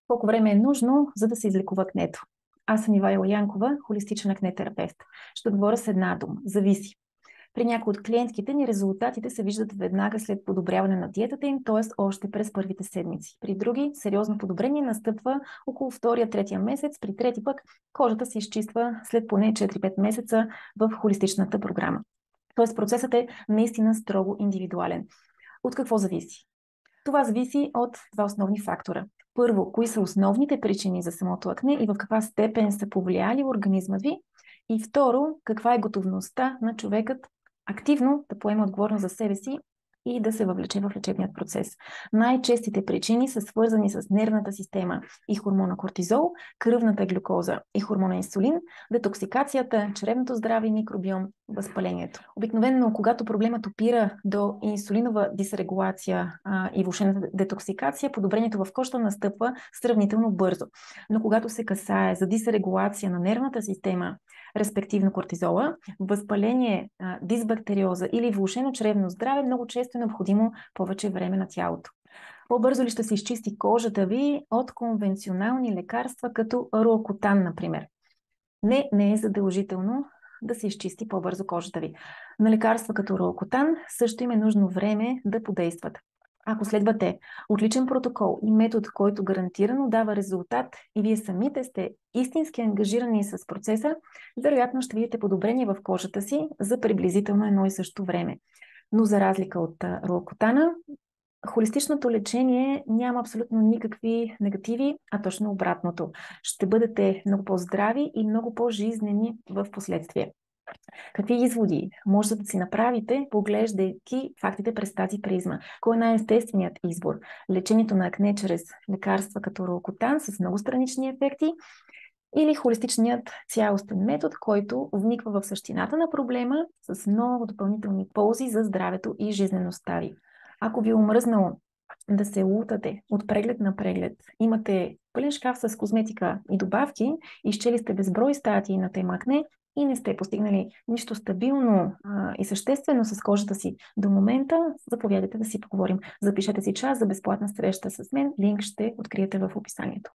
Колко време е нужно, за да се излекува акнето? Аз съм Ивайла Янкова, холистичен акне-терапевт. Ще отговоря с една дума – зависи. При някои от клиентките ни резултатите се виждат веднага след подобряване на диетата им, т.е. още през първите седмици. При други сериозно подобрение настъпва около втория-третия месец, при трети пък кожата се изчиства след поне 4-5 месеца в холистичната програма. Т.е. процесът е наистина строго индивидуален. От какво зависи? Това зависи от два основни фактора. Първо, кои са основните причини за самото акне и в каква степен са повлияли организма ви. И второ, каква е готовността на човекът активно да поема отговорност за себе си и да се въвлече в лечебният процес. Най-честите причини са свързани с нервната система и хормона кортизол, кръвната глюкоза и хормона инсулин, детоксикацията, чревното здраве и микробиом, възпалението. Обикновено, когато проблемът опира до инсулинова дисрегулация и въобще детоксикация, подобрението в кожата настъпва сравнително бързо. Но когато се касае за дисрегулация на нервната система, респективно кортизола, възпаление, дисбактериоза или влошено чревно здраве, много често е необходимо повече време на тялото. По-бързо ли ще се изчисти кожата ви от конвенционални лекарства, като роакутан, например? Не е задължително да се изчисти по-бързо кожата ви. На лекарства като роакутан също им е нужно време да подействат. Ако следвате отличен протокол и метод, който гарантирано дава резултат и вие самите сте истински ангажирани с процеса, вероятно ще видите подобрение в кожата си за приблизително едно и също време. Но за разлика от роакутана, холистичното лечение няма абсолютно никакви негативи, а точно обратното. Ще бъдете много по-здрави и много по-жизнени в последствие. Какви изводи може да си направите, поглеждайки фактите през тази призма? Кой е най-естественият избор? Лечението на акне чрез лекарства като роакутан с много странични ефекти или холистичният цялостен метод, който вниква в същината на проблема с много допълнителни ползи за здравето и жизнеността ви? Ако ви е омръзнало да се лутате от преглед на преглед, имате пълен шкаф с козметика и добавки, изчели сте безброй статии на тема акне и не сте постигнали нищо стабилно и съществено с кожата си до момента, заповядайте да си поговорим. Запишете си час за безплатна среща с мен. Линк ще откриете в описанието.